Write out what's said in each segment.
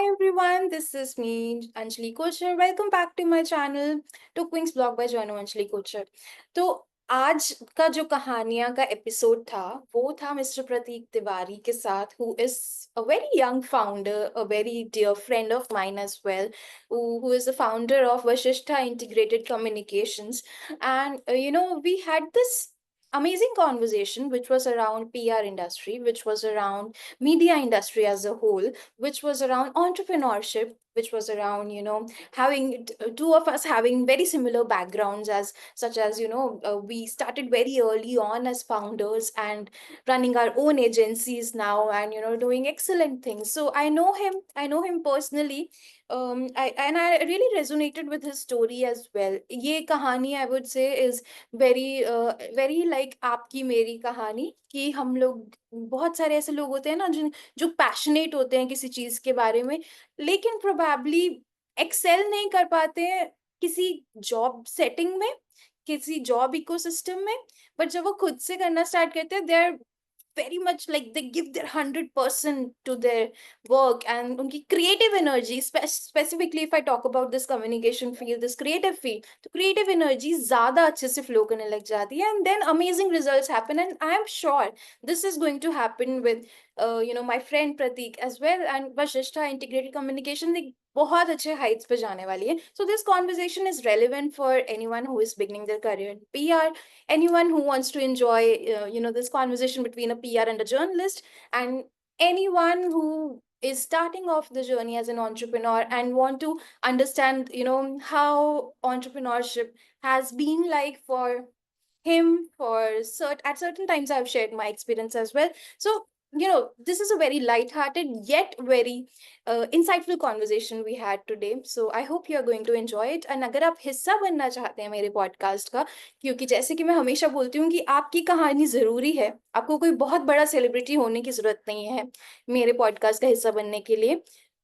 everyone, this is me, Anjali Kochar. Welcome back to my channel, Tookwings Blog by Jono Anjali Kochar. तो आज का जो कहानियां का एपिसोड था वो था मिस्टर प्रतीक तिवारी के साथ, who is a very young founder, a very dear friend of mine as well, who is the founder of Vashishtha Integrated Communications. And we had this amazing conversation which was around PR industry, which was around media industry as a whole, which was around entrepreneurship, which was around having two of us having very similar backgrounds, as such as we started very early on as founders and running our own agencies now, and doing excellent things. So I know him personally. I really resonated with his story as well. Ye kahani, I would say, is very like आपकी मेरी कहानी, कि हम लोग बहुत सारे ऐसे लोग होते हैं ना जो पैशनेट होते हैं किसी चीज के बारे में, लेकिन प्रोबेबली एक्सेल नहीं कर पाते हैं किसी जॉब सेटिंग में, किसी जॉब इकोसिस्टम में। बट जब वो खुद से करना स्टार्ट करते हैं, they are very much like they give their 100% to their work, and unki creative energy, specifically if I talk about this communication field, this creative field, तो creative energy ज़्यादा अच्छे से flow करने लग जाती है, and then amazing results happen. And I am sure this is going to happen with my friend Prateek as well, and Vashishtha Integrated Communication बहुत अच्छे heights पे जाने वाली है. So this conversation is relevant for anyone who is beginning their career in PR, anyone who wants to enjoy this conversation between a PR and a journalist, and anyone who is starting off the journey as an entrepreneur and want to understand how entrepreneurship has been like for him. At certain times I've shared my experience as well. So this is a very light-hearted yet very insightful conversation we had today. So I hope you are going to enjoy it. And अगर आप हिस्सा बनना चाहते हैं मेरे podcast का, क्योंकि जैसे कि मैं हमेशा बोलती हूँ कि आपकी कहानी जरूरी है, आपको कोई बहुत बड़ा सेलिब्रिटी होने की जरूरत नहीं है मेरे पॉडकास्ट का हिस्सा बनने के लिए,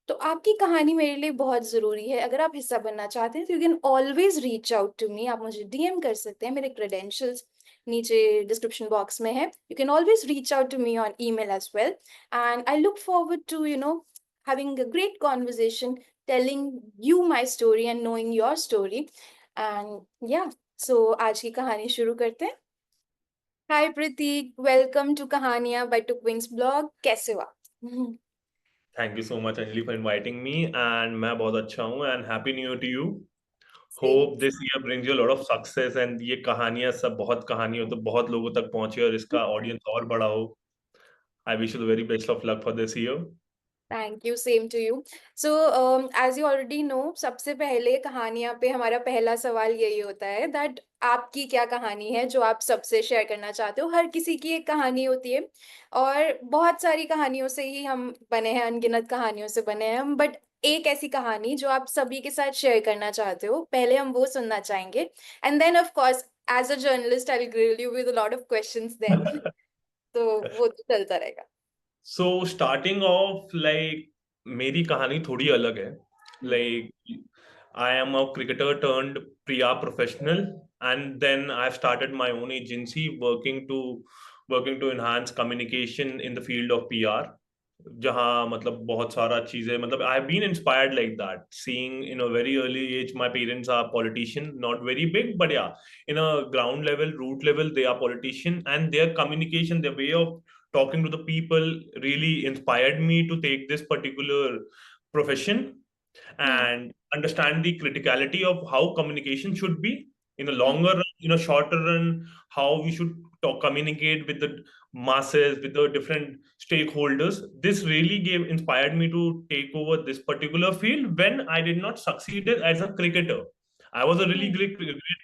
तो आपकी कहानी मेरे लिए बहुत जरूरी है। अगर आप हिस्सा बनना चाहते हैं तो you can always reach out to me, आप मुझे डीएम कर सकते हैं, मेरे क्रेडेंशियल्स नीचे डिस्क्रिप्शन बॉक्स में है। You can always reach out to me on email as well, and I look forward to having a great conversation, telling you my story and knowing your story. And yeah, so आज की कहानी शुरू करते हैं। Hi Prateek, welcome to Kahaniya by Tookwings Blog. कैसे हो आप? Thank you so much, Anjali, for inviting me. And मैं बहुत अच्छा हूँ and happy new year to you. Same. Hope this year brings you a lot of success and ये कहानियाँ सब बहुत कहानी हो तो बहुत लोगों तक पहुँचे और इसका audience और बड़ा हो. I wish you the very best of luck for this year. Thank you, same to you. So, as you already know, सबसे पहले कहानियाँ पे हमारा पहला सवाल यही होता है that आपकी क्या कहानी है जो आप सबसे शेयर करना चाहते हो। हर किसी की एक कहानी होती है, और बहुत सारी कहानियों से ही हम बने हैं, अनगिनत कहानियों से बने हैं हम, बट एक ऐसी कहानी जो आप सभी के साथ शेयर करना चाहते हो, पहले हम वो सुनना चाहेंगे। And then of course as a journalist I will grill you with a lot of questions then. तो वो तो चलता रहेगा। So starting off, like मेरी कहानी थोड़ी अलग है. Like I am a cricketer turned PR professional, and then I've started my own agency working to enhance communication in the field of PR. जहाँ मतलब बहुत सारा चीजें मतलब I have been inspired like that, seeing in a very early age my parents are politician, not very big, but yeah, in a ground level, root level, they are politician, and their communication, their way of talking to the people really inspired me to take this particular profession and understand the criticality of how communication should be in a longer run, in a shorter run, how we should communicate with the masses, with the different stakeholders. This really inspired me to take over this particular field when I did not succeed as a cricketer. I was a really great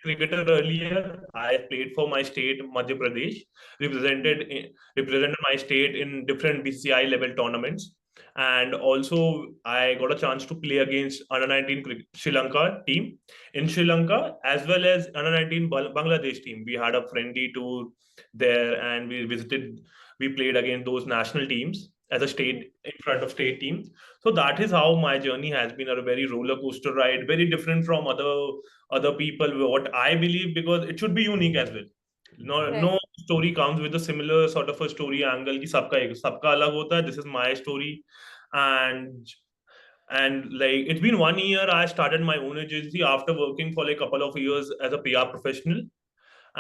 cricketer earlier. I played for my state, Madhya Pradesh, represented my state in different BCI level tournaments, and also I got a chance to play against under 19 Sri Lanka team in Sri Lanka, as well as under 19 Bangladesh team. We had a friendly tour there, and we played against those national teams as a state in front of state team. So that is how my journey has been, a very roller coaster ride, very different from other people, what I believe, because it should be unique as well. No story comes with a similar sort of a story angle कि सबका अलग होता है. This is my story, and And like it's been 1 year, I started my own agency after working for like a couple of years as a PR professional.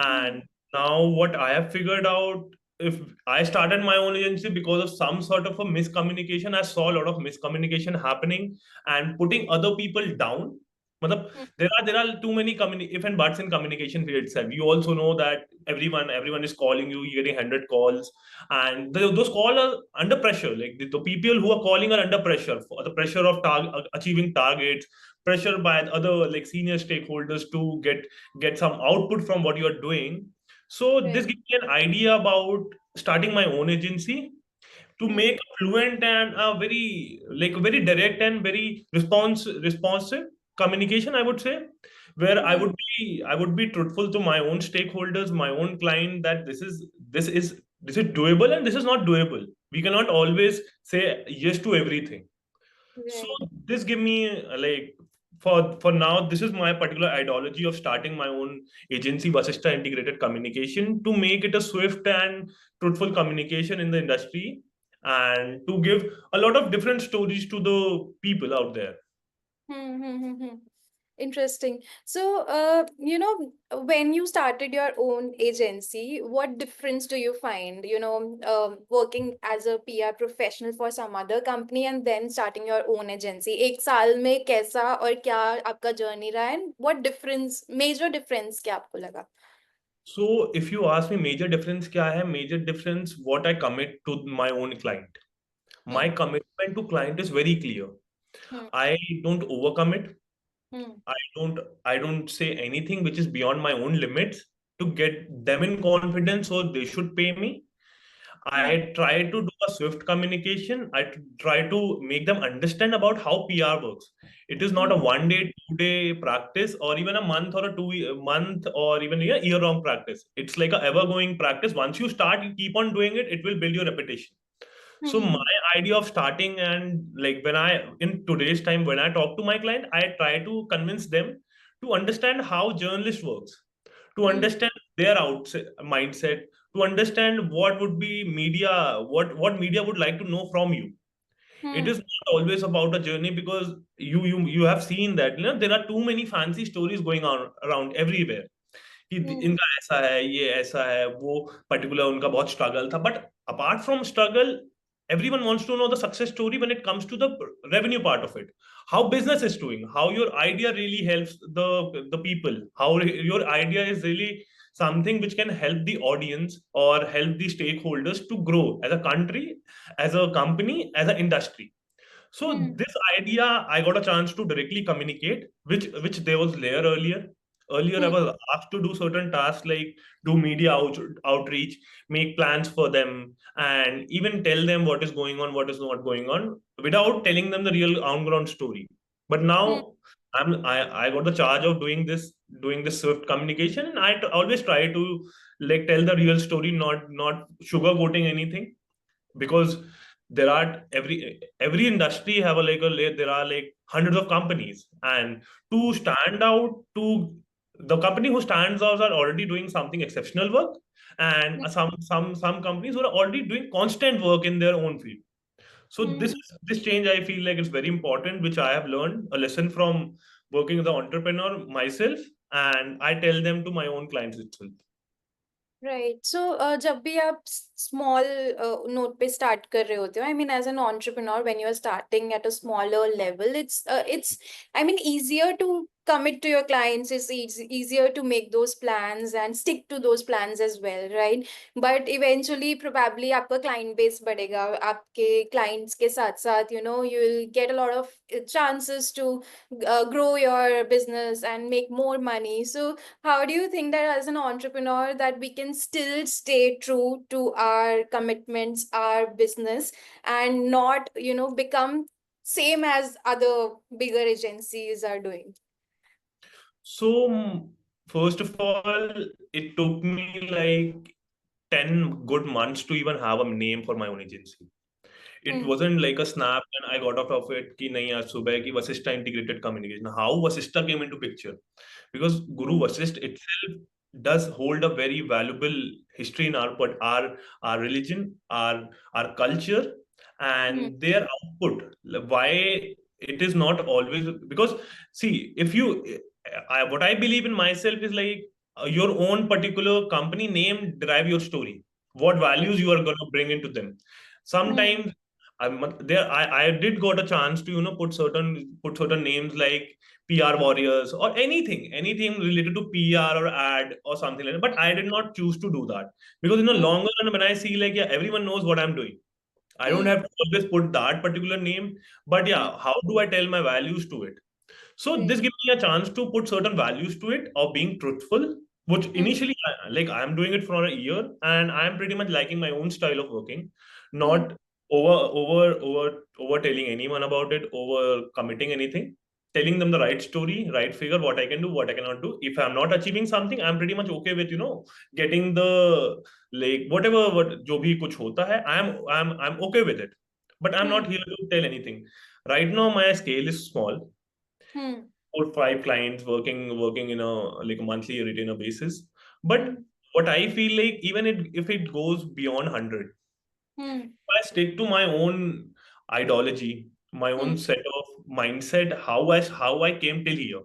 Hmm. And now what I have figured out, if I started my own agency because of some sort of a miscommunication. I saw a lot of miscommunication happening and putting other people down. Matlab, Hmm. there are too many if and buts in communication field itself. You also know that everyone is calling you, you're getting 100 calls, and those calls are under pressure. Like the people who are calling are under pressure for the pressure of achieving targets, pressure by other like senior stakeholders to get some output from what you are doing. So this Right. gives me an idea about starting my own agency to Hmm. make fluent and a very direct and very responsive communication, I would say, where I Hmm. would be truthful to my own stakeholders, my own client, that this is doable and this is not doable. We cannot always say yes to everything. So Right. this give me for now, this is my particular ideology of starting my own agency, Vasista Integrated Communication, to make it a swift and truthful communication in the industry, and to give a lot of different stories to the people out there. Hmm, hmm, hmm, hmm. Interesting. So, when you started your own agency, what difference do you find, working as a PR professional for some other company and then starting your own agency? एक साल में कैसा और क्या आपका journey रहा है? And what difference, major difference क्या आपको लगा? So if you ask me major difference क्या है, major difference what I commit to my own client. My Hmm, commitment to client is very clear. hmm, I don't overcommit. hmm, I don't say anything which is beyond my own limits to get them in confidence, so they should pay me. hmm, I try to do a swift communication. Try to make them understand about how PR works. It is not a hmm, 1 day, 2 day practice, or even a month or a month, or even a year long practice. It's like a ever going practice. Once you start, you keep on doing it. It will build your reputation. So hmm, my idea of starting, and like when I in today's time when I talk to my client, I try to convince them to understand how journalist works, to hmm, understand their mindset, to understand what would be media, what media would like to know from you. It hmm, is not always about a journey, because you have seen that there are too many fancy stories going on around everywhere कि hmm, इनका ऐसा है, ये ऐसा है, वो particular उनका बहुत स्ट्रगल था. But apart from struggle, everyone wants to know the success story when it comes to the revenue part of it, how business is doing, how your idea really helps the people, how your idea is really something which can help the audience or help the stakeholders to grow as a country, as a company, as an industry. So hmm, this idea I got a chance to directly communicate, which there was there earlier. Earlier, I hmm, was asked to do certain tasks like do media outreach, make plans for them, and even tell them what is going on, what is not going on, without telling them the real on-ground story. But hmm, now I got the charge of doing this swift communication, and always try to like tell the real story, not sugarcoating anything, because there are every industry have there are like hundreds of companies, and to stand out to the company who stands out are already doing something exceptional work, and some companies who are already doing constant work in their own field. So this hmm. this change I feel like is very important, which I have learned a lesson from working as an entrepreneur myself, and I tell them to my own clients itself. Right so जब भी आप small note पे start कर रहे होते हो I mean as an entrepreneur when you are starting at a smaller level it's I mean easier to commit to your clients, it's easier to make those plans and stick to those plans as well, right? But eventually probably आपका client base बढ़ेगा, आपके clients के साथ साथ you will get a lot of chances to grow your business and make more money. So how do you think that as an entrepreneur that we can still stay true to our commitments, our business, and not, become same as other bigger agencies are doing? So, first of all, it took me like 10 good months to even have a name for my own agency. It Hmm. wasn't like a snap and I got out of it कि नहीं आज सुबह की Vasista integrated communication. How Vasista came into picture? Because Guru Hmm. Vasist itself does hold a very valuable history in our religion, our culture, Hmm. and their output. Why? it is not always, because see, if you, what I believe in myself is like, your own particular company name drive your story, what values you are going to bring into them. Hmm. Sometimes I did got a chance to put certain names like PR warriors or anything related to PR or ad or something like that. But I did not choose to do that, because in the Hmm. longer run, when I see like, yeah, everyone knows what I'm doing, I don't Hmm. have to always put that particular name. But Hmm. yeah, how do I tell my values to it? So Right. this gives me a chance to put certain values to it of being truthful, which Hmm. initially, like, I'm doing it for a year and I'm pretty much liking my own style of working, Hmm. not over telling anyone about it, over committing anything, telling them the right story, right figure, what I can do, what I cannot do. If I'm not achieving something, I'm pretty much okay with, getting the, like, whatever, what jo bhi kuch hota hai, I'm okay with it. But I'm Hmm. not here to tell anything. Right now, my scale is small, Hmm. 4 5 clients working in a, like, a monthly retainer basis. But Hmm. what I feel like, even if it goes beyond 100, Hmm. I stick to my own ideology, my own Hmm. set of mindset, how I came till here.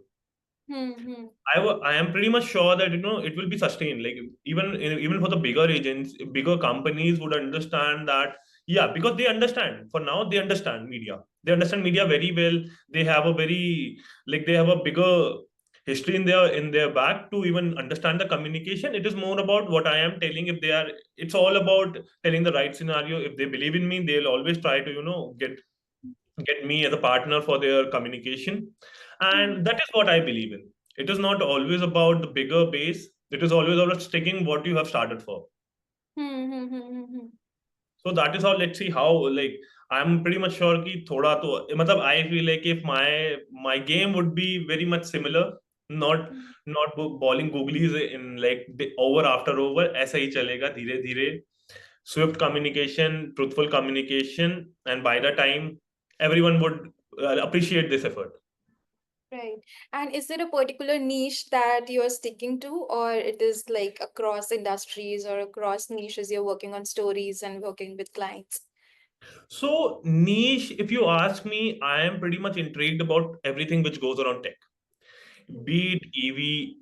Hmm. Hmm. I am pretty much sure that, it will be sustained. Like, even for the bigger agents, bigger companies would understand that. Yeah, because they understand. For now, they understand media. They understand media very well. They have a very, like, they have a bigger history in their back to even understand the communication. It is more about what I am telling. If they are, it's all about telling the right scenario. If they believe in me, they'll always try to, get me as a partner for their communication. Hmm. And that is what I believe in. It is not always about the bigger base, it is always about sticking what you have started for. Hmm. Hmm. Hmm. Hmm. Hmm. So that is how, let's see how, like, I'm pretty much sure ki thoda to matlab, I feel like if my game would be very much similar, not Hmm. not bowling googlies in, like, over after over, ऐसा ही चलेगा धीरे धीरे, swift communication, truthful communication, and by the time everyone would appreciate this effort. Right. And is there a particular niche that you're sticking to, or it is like across industries or across niches you're working on stories and working with clients? So niche, if you ask me, I am pretty much intrigued about everything which goes around tech. Hmm. Be it EV,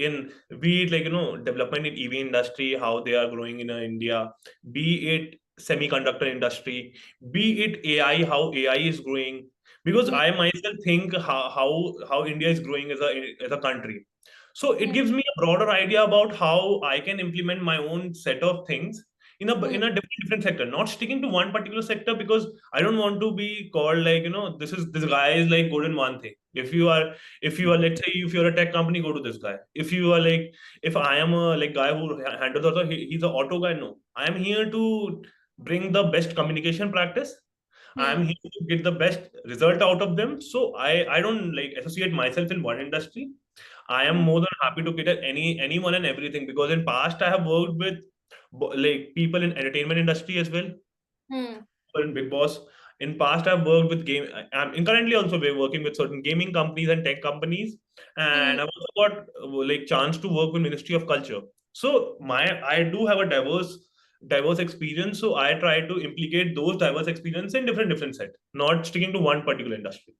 in be it, like, development in EV industry, how they are growing in India, be it semiconductor industry, be it AI, how AI is growing. Because Hmm. I myself think how India is growing as a country. So it Hmm. gives me a broader idea about how I can implement my own set of things Hmm. in a different sector, not sticking to one particular sector, because I don't want to be called like, this guy is like good in one thing. If you are, let's say, if you're a tech company, go to this guy. If you are like, if I am a, like, guy who handles auto, he's an auto guy. No, I am here to bring the best communication practice. I am Hmm. here to get the best result out of them. So I don't like associate myself in one industry. I am Hmm. more than happy to cater anyone and everything, because in past I have worked with like people in entertainment industry as well, Hmm. in Big Boss. In past, I've worked with game. I'm currently also we're working with certain gaming companies and tech companies, Hmm. and I've also got like chance to work with Ministry of Culture. So I do have a diverse experience. So I try to implicate those diverse experience in different set, not sticking to one particular industry.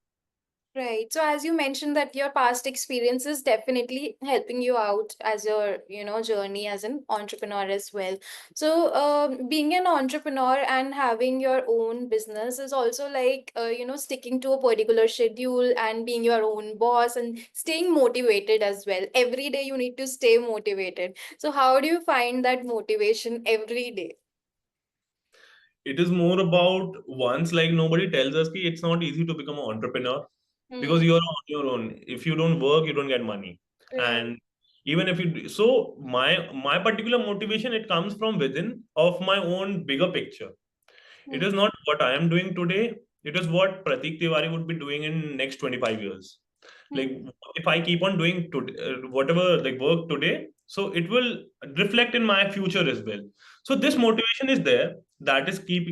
Right. So as you mentioned that your past experience is definitely helping you out as your, journey as an entrepreneur as well. So being an entrepreneur and having your own business is also like, sticking to a particular schedule and being your own boss and staying motivated as well. Every day you need to stay motivated. So how do you find that motivation every day? It is more about, once, like, nobody tells us ki it's not easy to become an entrepreneur, because Hmm. you're on your own. If you don't work, you don't get money. Right. And even if so my particular motivation, it comes from within of my own bigger picture. It Hmm. is not what I am doing today. It is what Prateek Tiwari would be doing in next 25 years. Like, Hmm. if I keep on doing whatever, like, work today, so it will reflect in my future as well. So this Hmm. motivation is there. That is keep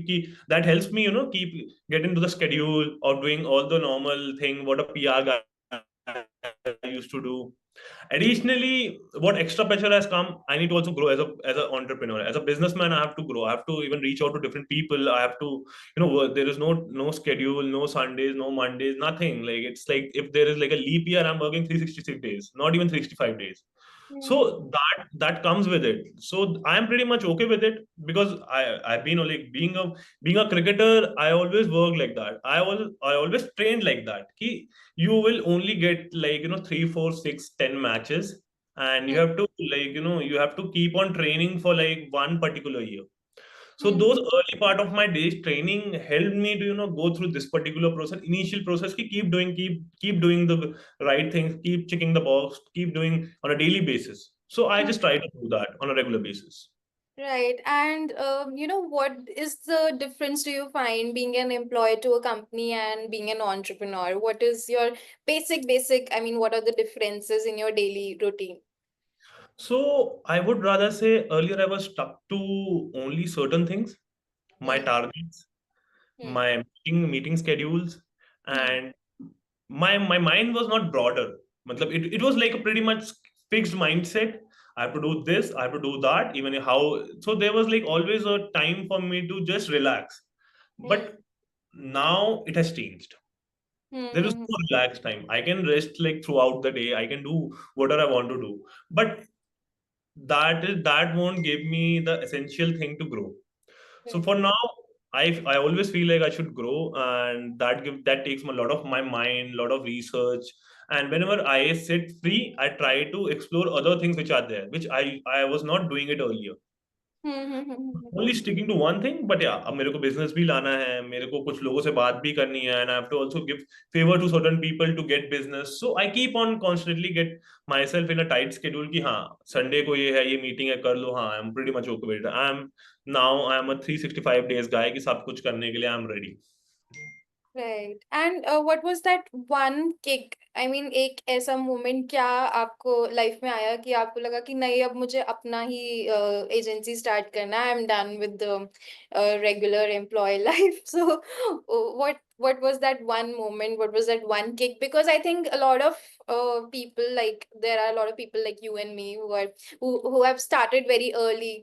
that helps me, keep get into the schedule of doing all the normal thing what a PR guy I used to do. Additionally, what extra pressure has come, I need to also grow as an entrepreneur, as a businessman. I have to grow. I have to even reach out to different people. I have to, there is no schedule, no Sundays, no Mondays, nothing. Like it's like if there is like a leap year, I'm working 366 days, not even 365 days. Hmm. So that comes with it. So I'm pretty much okay with it because I've been like being a cricketer. I always work like that. I always trained like that. Ki you will only get like 3, 4, 6, 10 matches, and you Hmm. have to you have to keep on training for like one particular year. So Hmm. those early part of my days training helped me to go through this particular process, initial process. Ki keep doing the right things, keep checking the box, keep doing on a daily basis. So I Hmm. just try to do that on a regular basis. Right. And what is the difference do you find being an employee to a company and being an entrepreneur? What is your basic, I mean, what are the differences in your daily routine? So I would rather say earlier I was stuck to only certain things, my Hmm. targets, Hmm. my meeting schedules, Hmm. and my mind was not broader. Matlab, it was like a pretty much fixed mindset. I have to do this, I have to do that, even how. So there was like always a time for me to just relax. Hmm. But now it has changed. There is Hmm. no relaxed time. I can rest like throughout the day. I can do whatever I want to do. But that won't give me the essential thing to grow. So Right. for now, I always feel like I should grow, and that takes a lot of my mind, a lot of research. And whenever I sit free, I try to explore other things which are there, which I was not doing it earlier. Hmm. Hmm. Hmm. Only sticking to one thing, but yeah, अब मेरे को business भी लाना है, मेरे को कुछ लोगों से बात भी करनी है, and I have to also give favor to certain people to get business. So I keep on constantly get myself in a tight schedule कि हाँ Sunday को ये है, ये meeting है, कर लो. हाँ, I'm pretty much okay with it. I'm a 365 days guy कि सब कुछ करने के लिए I'm ready. Right. And what was that one kick? I mean, एक ऐसा मोमेंट क्या आपको लाइफ में आया कि आपको लगा कि नहीं अब मुझे अपना ही एजेंसी स्टार्ट करना है. I am done with the regular employee life. So what was that one moment? What was that one kick? Because I think a lot of people, like there are a lot of people like you and me who have started very early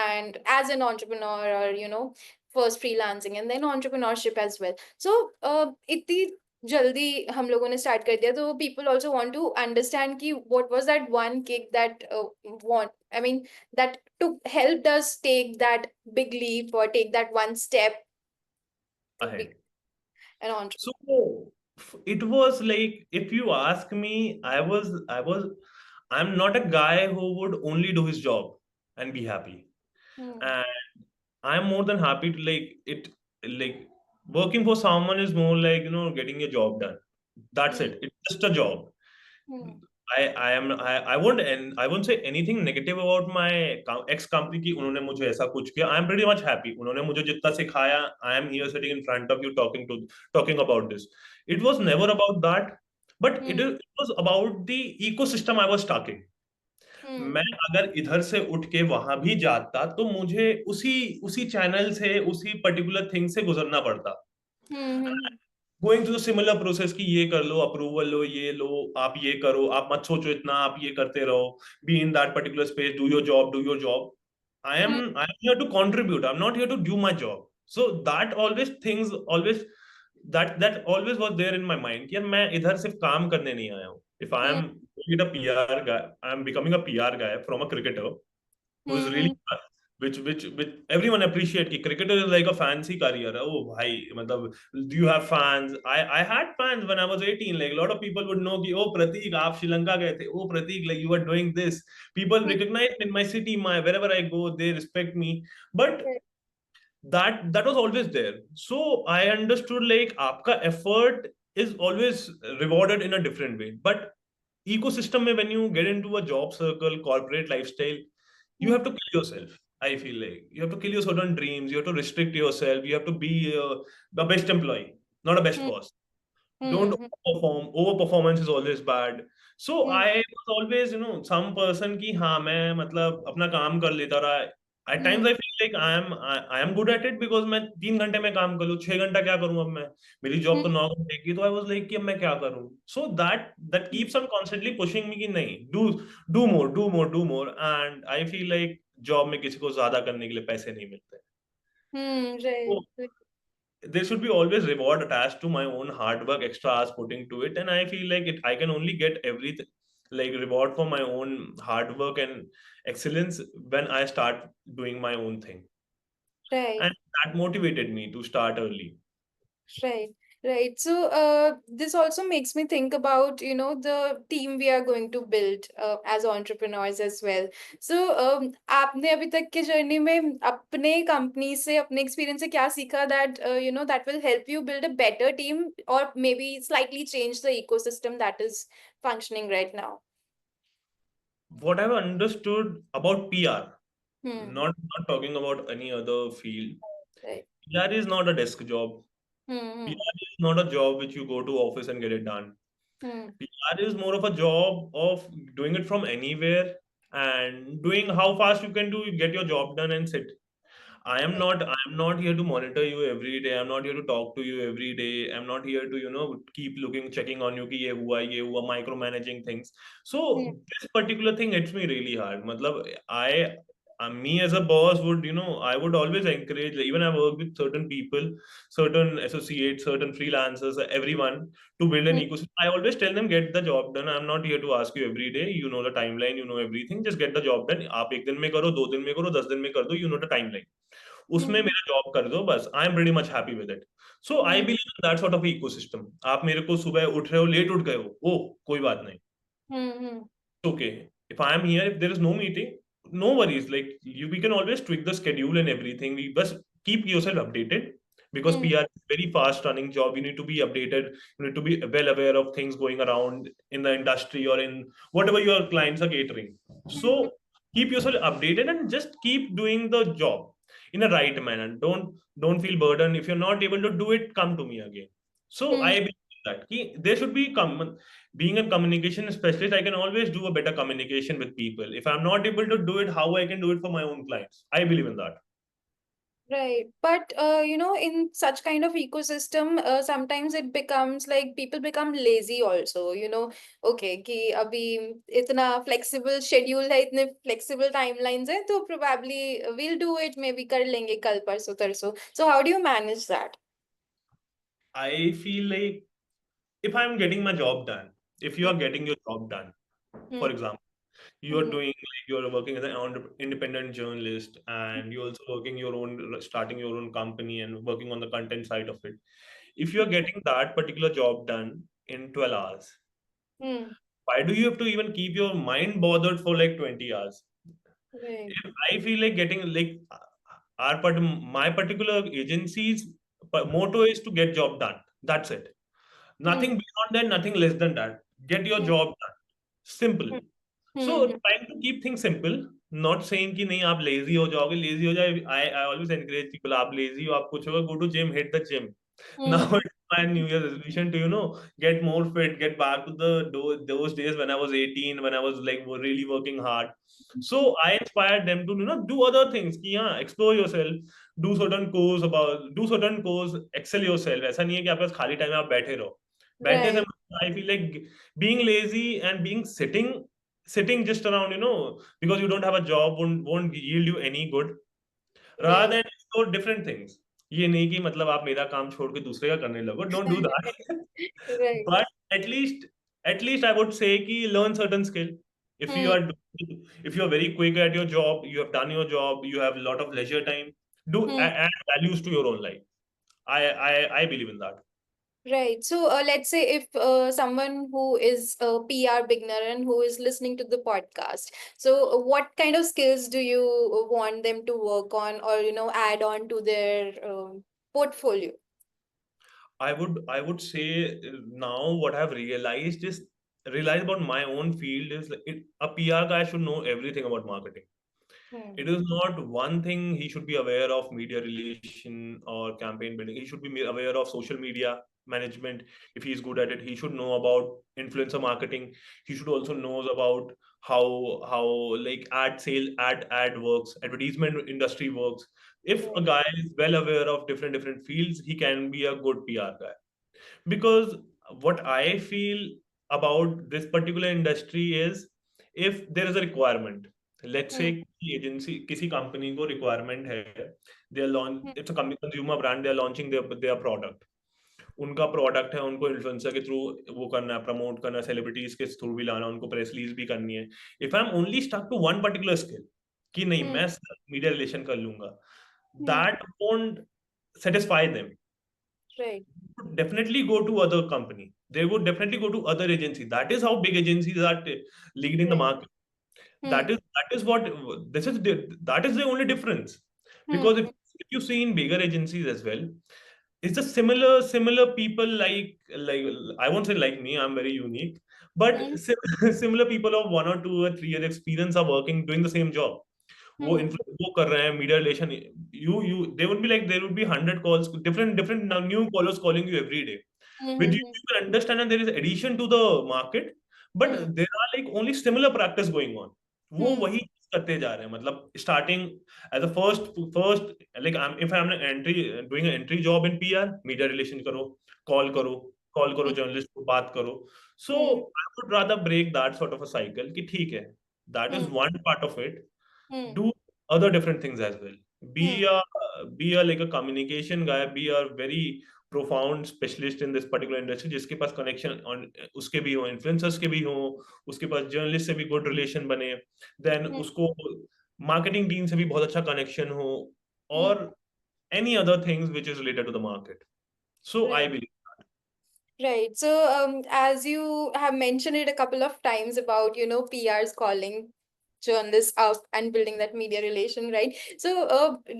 and as an entrepreneur, or first freelancing and then entrepreneurship as well. So इतनी जल्दी हम लोगों ने start कर दिया, तो people also want to understand कि what was that one kick that want I mean that took helped us take that big leap or take that one step to be Ahead. an entrepreneur. So it was like if you ask me, I'm not a guy who would only do his job and be happy. Hmm. And I'm more than happy to like working for someone is more like getting your job done. That's Hmm. it. It's just a job. Hmm. I won't say anything negative about my ex company कि उन्होंने मुझे ऐसा कुछ किया. I am pretty much happy. उन्होंने मुझे जितना सिखाया, I am here sitting in front of you talking about this. It was never about that, but Hmm. it was about the ecosystem I was stuck in. मैं Hmm. अगर इधर से उठ के वहां भी जाता तो मुझे उसी उसी चैनल से उसी पर्टिकुलर थिंग से गुजरना पड़ता. Hmm. Hmm. Going through similar process की ये कर लो, अप्रूवल लो, ये लो, आप ये करो, आप मत सोचो इतना, आप ये करते रहो, be in that particular space, do your job. Hmm. I am here to contribute, I am not here to do my job. So that always things always that always was there in my mind कि यार मैं इधर सिर्फ काम करने नहीं आया हूँ. If I Hmm. Am a PR guy, I'm becoming a PR guy from a cricketer who is really Hmm. which everyone appreciate कि cricketer is like a fancy career है. Oh भाई मतलब do you have fans? I had fans when I was 18. Like a lot of people would know कि oh Prateek आप श्रीलंका गए थे. Oh Prateek like you are doing this. People Hmm. recognize me in my city, my wherever I go they respect me. But Right. that was always there. So I understood like आपका effort is always rewarded in a different way. But ecosystem mein when you get into a job circle, corporate lifestyle, you Hmm. have to kill yourself. I feel like you have to kill your certain dreams. You have to restrict yourself. You have to be the best employee, not a best Hmm. boss. Don't Hmm. overperform. Overperformance is always bad. So Hmm. I was always some person की हाँ मैं मतलब अपना काम कर लेता रहा. At times Hmm. I feel like I am good at it because मैं 3 घंटे में काम कर लूँ, 6 घंटा क्या करूँ अब मैं, मेरी जॉब तो Hmm. 9 घंटे की, तो आई वाज लाइक कि अब मैं क्या करूँ, so that keeps on constantly pushing me कि नहीं, do more and I feel like job में किसी को ज्यादा करने के लिए पैसे नहीं मिलते, Hmm. Right. तो there should be always reward attached to my own hard work, extra hours putting to it, and I feel like I can only get everything like reward for my own hard work and excellence when I start doing my own thing, Right. and that motivated me to start early. Right, right. So, this also makes me think about, the team we are going to build as entrepreneurs as well. So, आपने अभी तक के journey में अपने company से, अपने experience से क्या सीखा that, that will help you build a better team or maybe slightly change the ecosystem that is functioning right now? What I've understood about PR, Hmm. not talking about any other field, Right. PR is not a desk job. Hmm. PR is not a job which you go to office and get it done. Hmm. PR is more of a job of doing it from anywhere and doing how fast you can do, get your job done and sit. Right. I am not here to monitor you every day. I'm not here to talk to you every day. I'm not here to, keep looking, checking on you, ki ye hua, micromanaging things. Hmm. So this particular thing hits me really hard. Matlab, me as a boss would, I would always encourage, like, even I work with certain people, certain associates, certain freelancers, everyone to build an Hmm. ecosystem. I always tell them, get the job done. I'm not here to ask you every day. You know the timeline, you know everything. Just get the job done. आप एक दिन में करो, 2 दिन में करो, 10 दिन में कर दो. You know the timeline. उसमें Hmm. मेरा जॉब कर दो बस. I am very much happy with it. So I Hmm. Believe in that sort of ecosystem. आप मेरे को सुबह उठ रहे हो, लेट उठ गए हो, ओ कोई बात नहीं, Hmm. Hmm. okay. If I am here, if there is no meeting, no worries. Like we can always tweak the schedule and everything. We just keep yourself updated because Hmm. PR is a very fast running job. You need to be updated. You need to be well aware of things going around in the industry or in whatever your clients are catering. Hmm. So keep yourself updated and just keep doing the job in a right manner. Don't feel burdened. If you're not able to do it, come to me again. So Hmm. I believe that there should be being a communication specialist, I can always do a better communication with people. If I'm not able to do it, how I can do it for my own clients? I believe in that. Right. But, in such kind of ecosystem, sometimes it becomes like people become lazy also, okay, कि अभी इतना flexible schedule है, इतने flexible timelines है, तो probably we'll do it, maybe कर लेंगे कल परसों तरसों. So how do you manage that? I feel like if I'm getting my job done, if you Hmm. are getting your job done, for example, you're Hmm. doing like you're working as an independent journalist and you're also working your own, starting your own company and working on the content side of it. If you're getting that particular job done in 12 hours, Hmm. why do you have to even keep your mind bothered for like 20 hours? Right. If I feel like getting like my particular agency's motto is to get job done. That's it. Nothing Hmm. beyond that, nothing less than that. Get your Hmm. job done. Simple. Hmm. So Hmm. trying to keep things simple, not saying कि नहीं आप lazy हो जाओगे, lazy हो जाए. I always encourage people, आप lazy हो, आप कुछ होगा, go to gym, hit the gym. Now Hmm. it's my New Year's resolution to get more fit, get back to those days when I was 18, when I was like really working hard. So I inspired them to do other things. कि हाँ, explore yourself, do certain course, excel yourself. ऐसा नहीं है कि आपके पास खाली time है आप बैठे रहो. बैठे Right. समय I feel like being lazy and being sitting just around, because you don't have a job won't yield you any good. Rather Right. than explore different things. ये नहीं कि मतलब आप मेरा काम छोड़ के दूसरे का करने लगो. Don't do that. Right. But at least I would say कि learn certain skill. If you Hmm. are if you are very quick at your job, you have done your job, you have a lot of leisure time, Hmm. add values to your own life. I believe in that. Right. So, let's say if someone who is a PR beginner and who is listening to the podcast, so what kind of skills do you want them to work on or, add on to their portfolio? I would say now what I've realized about my own field is like a PR guy should know everything about marketing. Hmm. It is not one thing he should be aware of media relation or campaign building. He should be aware of social media management if he's good at it. He should know about influencer marketing. He should also knows about how like ad works, advertisement industry works. If a Right. guy is well aware of different fields, he can be a good PR guy. Because what I feel about this particular industry is, if there is a requirement, let's say Hmm. किसी agency किसी company को requirement है, they are launch, Hmm. it's a consumer brand, they are launching their product, उनका product है, उनको influencer के through वो करना है, प्रमोट करना है, सेलिब्रिटीज के थ्रू भी लाना, उनको प्रेस रिलीज भी करनी है. If I am only stuck to one particular skill कि नहीं Hmm. मैं मीडिया रिलेशन कर लूंगा, Hmm. That won't satisfy them. Right. Would definitely go to other company. They would definitely go to other agency. That is how big agencies are leading the Right. market. Hmm. That is what this is. That is the only difference. Because Hmm. if you see in bigger agencies as well, it's just similar people like I won't say like me. I'm very unique, but Hmm. similar people of 1 or 2 or 3 years experience are working doing the same job. वो Hmm. वो कर रहे हैं media relation. You they would be like, there would be 100 calls, different new callers calling you every day. With you, Hmm. you can understand and there is addition to the market, but Hmm. there are like only similar practice going on. वो Hmm. वही चीज करते जा रहे हैं. मतलब starting as a first like if I'm an entry doing an entry job in PR, media relation करो, call Hmm. करो, कॉल करो Hmm. जर्नलिस्ट को, बात करो. So Hmm. I would rather break that sort of a cycle कि ठीक है, that is Hmm. one part of it. Hmm. Do other different things as well. Hmm. Be a like a communication guy, be a very profound specialist in this particular industry, जिसके पास connection on उसके भी हो, influencers के भी हो, उसके पास journalist से भी good relation बने, then Hmm. उसको marketing team से भी बहुत अच्छा connection हो, Hmm. or any other things which is related to the market. So I Right. believe. Right. So, as you have mentioned it a couple of times about, PRs calling journalists up and building that media relation, right? So,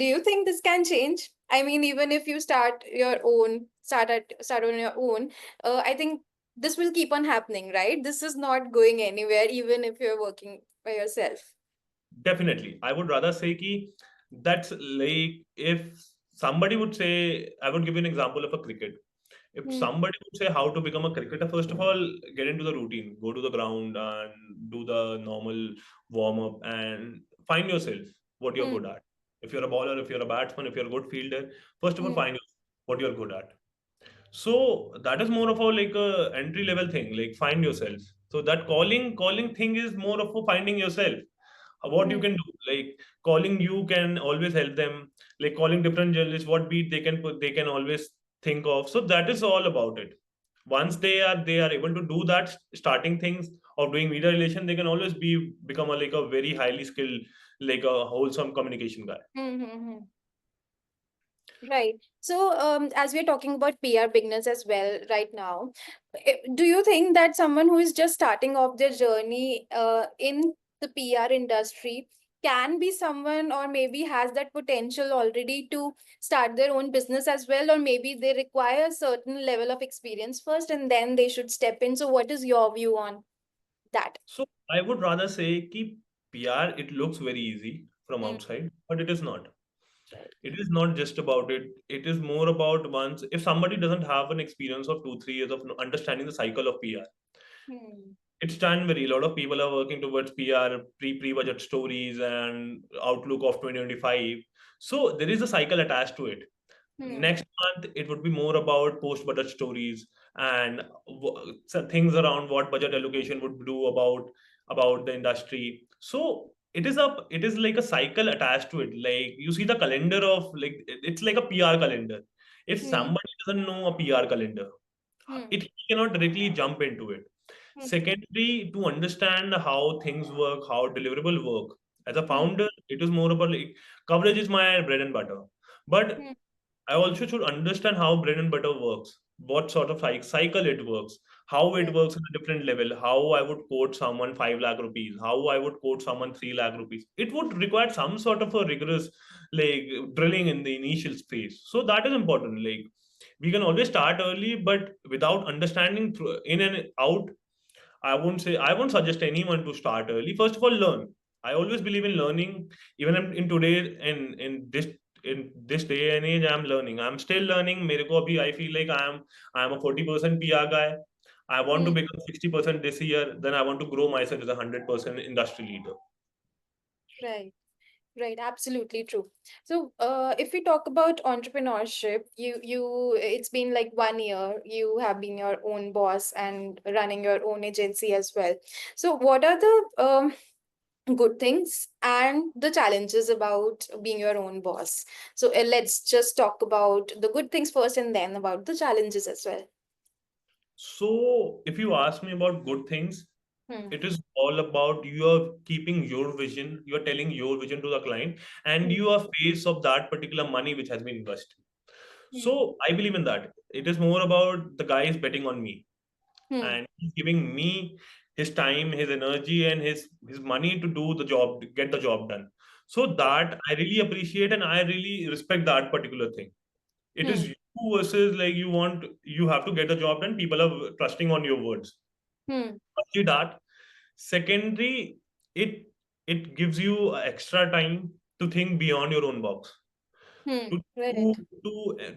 do you think this can change? I mean, even if you start on your own, I think this will keep on happening, right? This is not going anywhere, even if you're working by yourself. Definitely. I would rather say ki that's like, if somebody would say, I would give you an example of a cricket. If Hmm. somebody would say how to become a cricketer, first of all, get into the routine, go to the ground and do the normal warm up and find yourself what you're Hmm. good at. If you're a bowler, if you're a batsman, if you're a good fielder, first of all, Hmm. find what you're good at. So that is more of a like a entry level thing, like find yourself. So that calling thing is more of a finding yourself. What you Hmm. can do, like calling you can always help them. Like calling different journalists, what beat they can put, they can always think of. So that is all about it. Once they are able to do that, starting things of doing media relation, they can always become a like a very highly skilled, like a wholesome communication guy. Hmm. Hmm. Hmm. Right. So, as we are talking about PR beginners as well right now, do you think that someone who is just starting off their journey in the PR industry can be someone, or maybe has that potential already to start their own business as well, or maybe they require a certain level of experience first and then they should step in? So, what is your view on that? So I would rather say keep PR, it looks very easy from Hmm. outside, but it is not. Right. It is not just about it. It is more about, once if somebody doesn't have an experience of 2 3 years of understanding the cycle of PR, Hmm. it's January. A lot of people are working towards PR, pre-budget stories and outlook of 2025. So there is a cycle attached to it. Hmm. Next month, it would be more about post-budget stories and so things around what budget allocation would do about the industry. So it is like a cycle attached to it. Like you see the calendar of, like it's like a PR calendar. If Hmm. somebody doesn't know a PR calendar, Hmm. it he cannot directly jump into it. Hmm. Secondly, to understand how things work, how deliverable work. As a Hmm. founder, it is more about like coverage is my bread and butter. But Hmm. I also should understand how bread and butter works, what sort of cycle it works, how it Right. works at a different level, how I would quote someone 5 lakh rupees, how I would quote someone 3 lakh rupees. It would require some sort of a rigorous like drilling in the initial phase. So that is important. Like we can always start early, but without understanding through in and out, I won't suggest anyone to start early. First of all, learn. I always believe in learning. Even in today, in this day and age, I'm learning. I'm still learning. मेरे को अभी I feel like I'm a 40% PR guy. I want to Hmm. become 60% this year, then I want to grow myself as a 100% industry leader. Right. Right, absolutely true. So, if we talk about entrepreneurship, it's been like 1 year. You have been your own boss and running your own agency as well. So, what are the good things and the challenges about being your own boss? So, let's just talk about the good things first, and then about the challenges as well. So, if you ask me about good things, Hmm. it is all about you are keeping your vision, you are telling your vision to the client, and Hmm. you are face of that particular money which has been invested. Hmm. So, I believe in that. It is more about the guy is betting on me, Hmm. and he's giving me his time, his energy, and his money to do the job, to get the job done. So that I really appreciate, and I really respect that particular thing. It is Hmm. you versus like you have to get the job done. People are trusting on your words. Hmm. Firstly, that. Secondly, it it gives you extra time to think beyond your own box. Hmm. To to Right.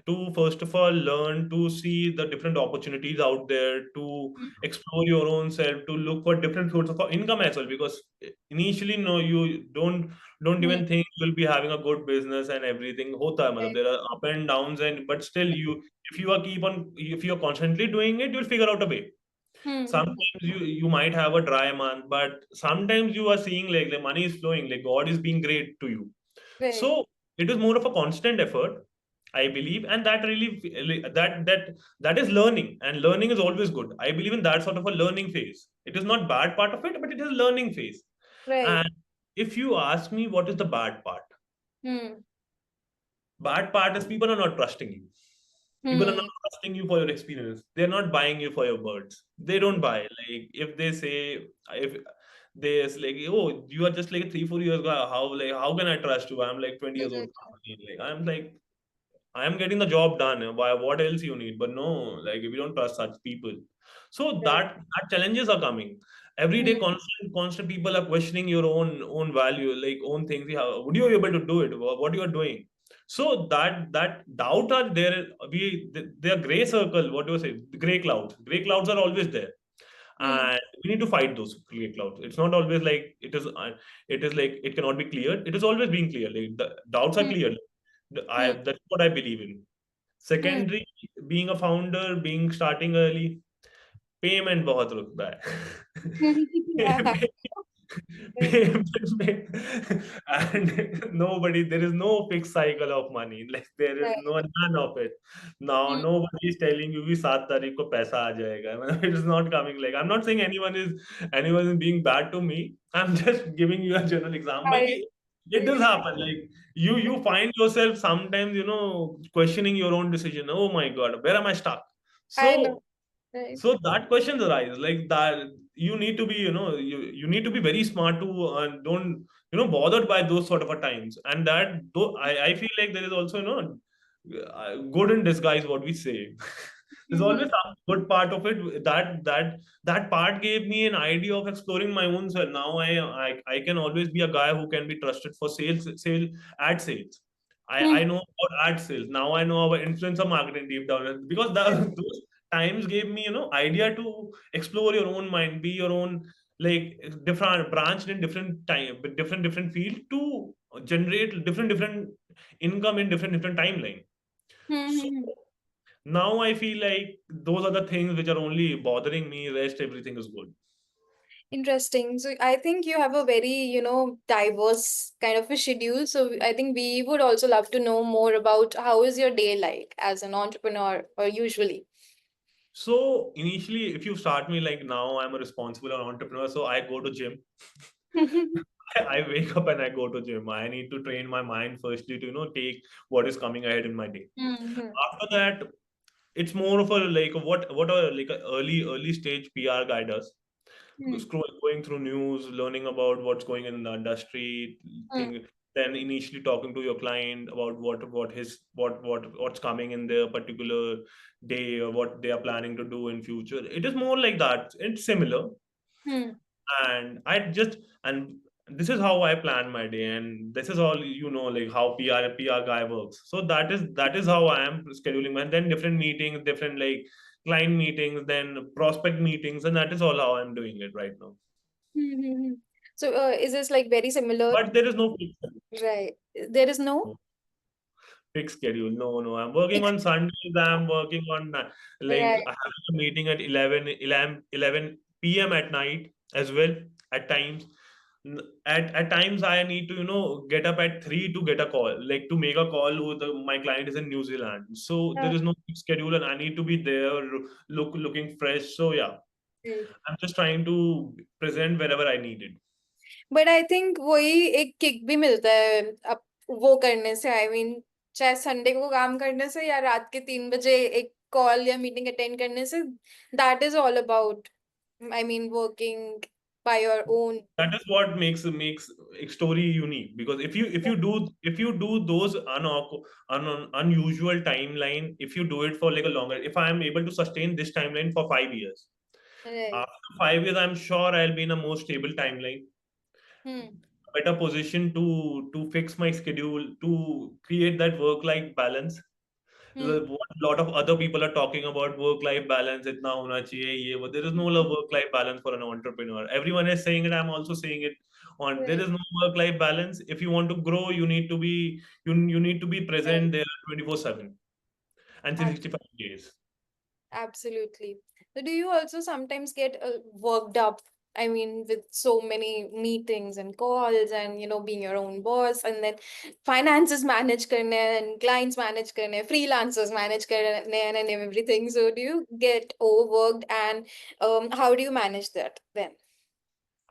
to first of all learn to see the different opportunities out there, to Hmm. explore your own self, to look for different sources of income as well. Because initially, no, you don't Hmm. even think you'll be having a good business and everything. Hota hai, matlab, Right. there are up and downs, and but still you if you are constantly doing it, you'll figure out a way. Hmm. Hmm. Sometimes you might have a dry month, but sometimes you are seeing like the money is flowing, like God is being great to you. Right. So it is more of a constant effort, I believe, and that really that is learning, and learning is always good. I believe in that sort of a learning phase. It is not bad part of it, but it is a learning phase. Right. And if you ask me what is the bad part, Hmm. bad part is people are not trusting you. People are Hmm. not trusting you for your experience. They're not buying you for your words. They don't buy. Like if they say, if there's like, oh, you are just like 3 4 years ago. How can I trust you? I'm like 20 years old. Hmm. Like I'm like I am getting the job done. Why? What else you need? But no, like if you don't trust such people, so Right. that challenges are coming every day. Hmm. Constant people are questioning your own value, like own things. How would you be able to do it? What you are doing? So that doubt are there. They are gray circle. What do you say? Gray clouds. Gray clouds are always there, Hmm. and we need to fight those gray clouds. It's not always like it is. It is like it cannot be cleared. It is always being cleared. Like the doubts are Hmm. cleared. Hmm. That's what I believe in. Hmm. Secondary, being a founder, being starting early, payment बहुत रुकता Yeah. है Right. payment and nobody there is no fixed cycle of money, like there is Right. no none of it. Now Hmm. nobody is telling you कि 7 तारीख को पैसा आ जाएगा. It is not coming. Like I'm not saying anyone is being bad to me. I'm just giving you a general example I कि it does happen. Like you find yourself sometimes questioning your own decision. Oh my God, where am I stuck? I know. So Right. so that questions arise like that. You need to be, you need to be very smart to don't bothered by those sort of a times. And that though I feel like there is also good in disguise, what we say. There's Mhm. always some good part of it. That part gave me an idea of exploring my own self. Now I can always be a guy who can be trusted for ad sales. I Hmm. know about ad sales. Now I know about influencer marketing deep down, because those times gave me idea to explore your own mind, be your own, like different branched in different time, different field, to generate different income in different timeline. So Hmm. now I feel like those are the things which are only bothering me. Rest everything is good. Interesting. So I think you have a very, diverse kind of a schedule. So I think we would also love to know more about how is your day like as an entrepreneur or usually. So initially, if you start me like now, I'm a responsible entrepreneur, so I go to gym. I wake up and I go to gym. I need to train my mind firstly to take what is coming ahead in my day. Mm-hmm. After that, it's more of a like what a like a early stage PR guy does. Going through news, learning about what's going in the industry, thing. Then initially talking to your client about what's coming in their particular day, or what they are planning to do in future. It is more like that. It's similar. Hmm. And and this is how I plan my day, and this is all, like how PR guy works. So that is how I am scheduling my, then different meetings, different, like client meetings, then prospect meetings, and that is all how I'm doing it right now. Mm-hmm. So, is this like very similar? But there is no fixed Right. There is no fixed schedule. No, no. I'm working on fixed. Sundays. I'm working on like Right. I have a meeting at 11 p.m. at night as well at times. At times I need to get up at 3 to get a call, like to make a call with my client is in New Zealand, so there is no fixed schedule and I need to be there looking fresh. So yeah, Right. I'm just trying to present wherever I need it. But I think वही एक kick भी मिलता है अब वो करने से I mean चाहे संडे को काम करने से या रात के 3 बजे एक कॉल या मीटिंग अटेंड करने say that is all about I mean working by your own That is what makes a story unique, because if you do those unusual timeline, if you do it for like a longer, if I am able to sustain this timeline for 5 years, right after 5 years I'm sure I'll be in a more stable timeline, hmm better position to fix my schedule, to create that work life balance. Hmm What a lot of other people are talking about, work life balance itna hona chahiye ye wo. There is no work life balance for an entrepreneur. Everyone is saying it, I'm also saying it. On there right is no work life balance. If you want to grow, you need to be right present there 24/7 and 365 days. Absolutely. So do you also sometimes get worked up? I mean, with so many meetings and calls and, being your own boss and then finances manage karne and clients manage karne, freelancers manage karne and everything. So do you get overworked and how do you manage that then?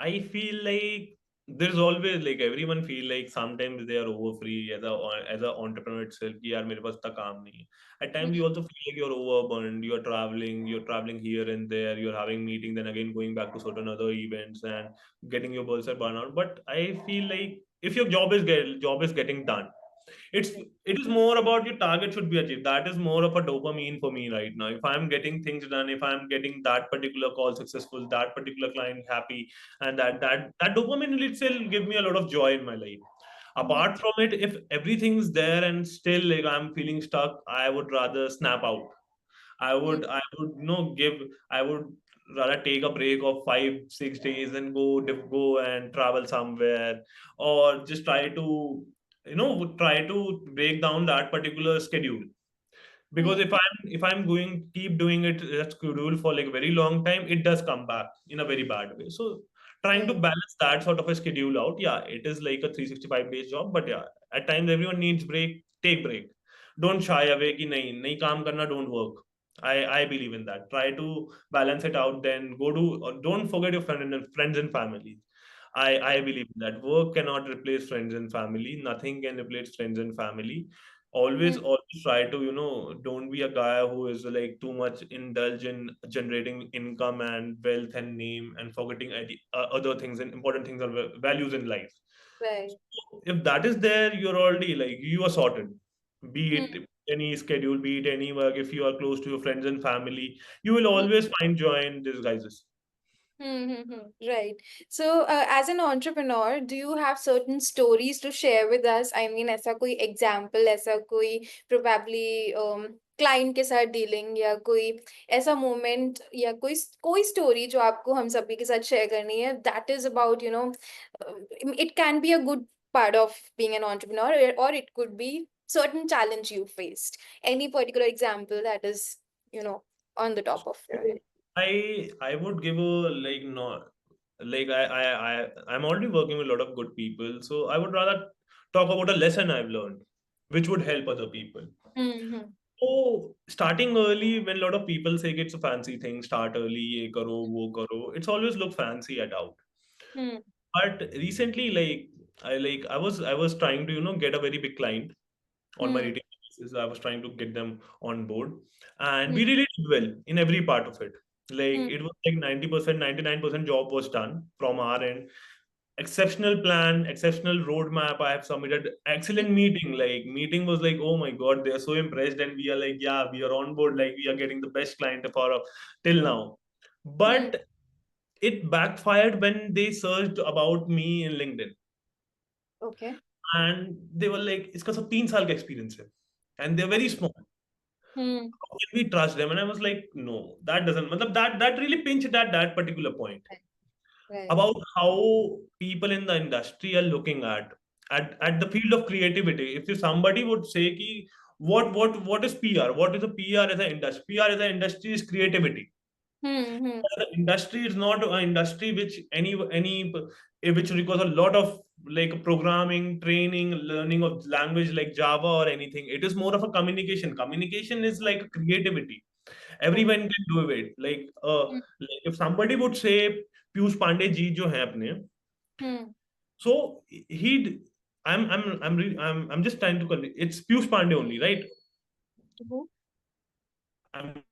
I feel like there's always, like, everyone feel like sometimes they are over free as a entrepreneur itself. कि यार मेरे पास इतना काम नहीं है. At times you also feel like you're overburdened. You're traveling here and there. You're having meetings, then again going back to certain other events and getting your burst burnout. But I feel like if your job is getting done, it's it is more about your target should be achieved. That is more of a dopamine for me right now. If I'm getting things done, if I'm getting that particular call successful, that particular client happy, and that dopamine in itself give me a lot of joy in my life. Apart from it, if everything's there and still like I'm feeling stuck, I would rather snap out. I would I would rather take a break of 5 6 days and go and travel somewhere, or just try to break down that particular schedule. Because if I'm going keep doing it that schedule for like a very long time, it does come back in a very bad way. So trying to Right. balance that sort of a schedule out, yeah, it is like a 365 days job, but yeah, at times everyone needs break. Take break. Don't shy away ki nahi kaam karna, don't work. I believe in that. Try to balance it out, then go to, don't forget your friends and family. I believe that work cannot replace friends and family. Nothing can replace friends and family. Always try to, don't be a guy who is like too much indulge in generating income and wealth and name and forgetting other things and important things and values in life. Right. If that is there, you're already like you are sorted. Be Hmm. it any schedule, be it any work. If you are close to your friends and family, you will always find joy in disguises. Right. So, as an entrepreneur, do you have certain stories to share with us? I mean, ऐसा कोई example, ऐसा कोई probably client के साथ dealing या कोई ऐसा moment या कोई story जो आपको हम सभी के साथ share करनी है. That is about, it can be a good part of being an entrepreneur, or it could be certain challenge you faced. Any particular example that is, on the top of your head. I would give a like no like I'm already working with a lot of good people, so I would rather talk about a lesson I've learned, which would help other people. Mm-hmm. So starting early, when a lot of people say it's a fancy thing, start early, ye karo, wo karo, it's always look fancy at out. Hmm. But recently, I was trying to get a very big client on my Hmm. retail business. I was trying to get them on board, and Hmm. we really did well in every part of it. Like Hmm. it was like 90%, 99% job was done from our end. Exceptional plan, exceptional roadmap. I have submitted excellent meeting. Like meeting was like, oh my god, they are so impressed, and we are like, yeah, we are on board. Like we are getting the best client for till now. Hmm. But it backfired when they searched about me in LinkedIn, Okay. and they were like, "इसका सब 3 साल का experience है," and they're very Okay. small. Hmm. How can we trust them? And I was like, no, that doesn't. Matlab, that really pinched at that particular point Right. Right. about how people in the industry are looking at the field of creativity. If somebody would say ki, what is PR? What is a PR as an industry? PR as an industry is creativity. Hmm. Hmm. The industry is not an industry which any which requires a lot of like programming, training, learning of language like Java or anything. It is more of a communication. Communication is like creativity. Right. Everyone can do it. Hmm. Like if somebody would say Piyush Pandey ji जो हैं अपने, Hmm. so he I'm just trying to it's Piyush Pandey only, right? Who? I'm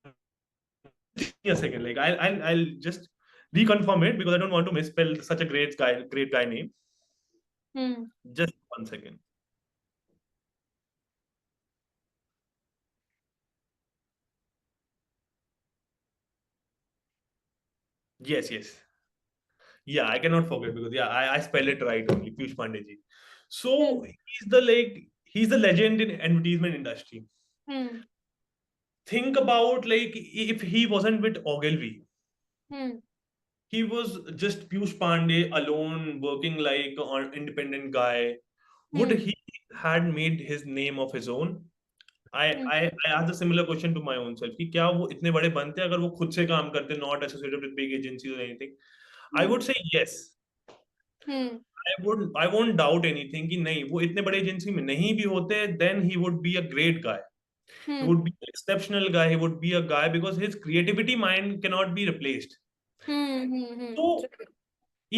a second. Like I'll just reconfirm it because I don't want to misspell such a great guy name. Hmm. Just 1 second. Yes, yes. Yeah, I cannot forget because yeah, I spell it right only, Piyush Pandey. So Hmm. he's the legend in advertisement industry. Hmm. Think about like if he wasn't with Ogilvy, Hmm. he was just Piyush Pandey alone working like an independent guy. Would Hmm. he had made his name of his own? I Hmm. I I asked a similar question to my own self कि क्या वो इतने बड़े बनते अगर वो खुद से काम करते not associated with big agencies or anything. I Hmm. would say yes. Hmm. I won't doubt anything कि नहीं वो इतने बड़े एजेंसी में नहीं भी होते then he would be a great guy. He Hmm. would be an exceptional guy. He would be a guy because his creativity mind cannot be replaced. Hmm. Hmm. Hmm. So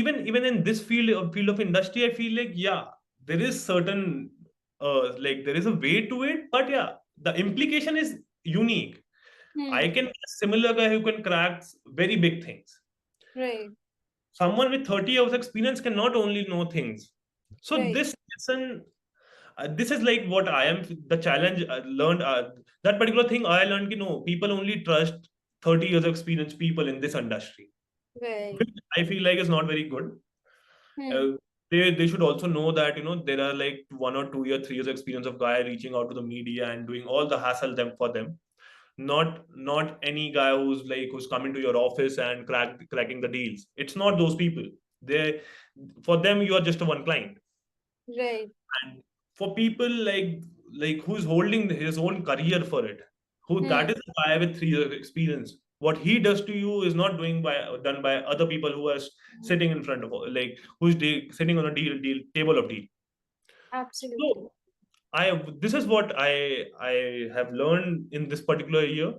even in this field of industry, I feel like yeah, there is certain like there is a way to it, but yeah, the implication is unique. I Hmm. can be a similar guy who can crack very big things. Right. Someone with 30 years experience cannot only know things. So Right. this lesson, this is like what I am the challenge I learned. That particular thing I learned, people only trust 30 years of experience people in this industry, Right. which I feel like is not very good. Hmm. uh, they should also know that there are like 1 or 2 year 3 years experience of guy reaching out to the media and doing all the hassle them for them, not any guy who's coming to your office and cracking the deals. It's not those people. They For them you are just a one client. Right. And for people like who's holding his own career for it, who that Hmm. is a guy with 3 years experience. What he does to you is not done by other people who are sitting in front of like sitting on a deal table of deal. So Absolutely. I this is what I have learned in this particular year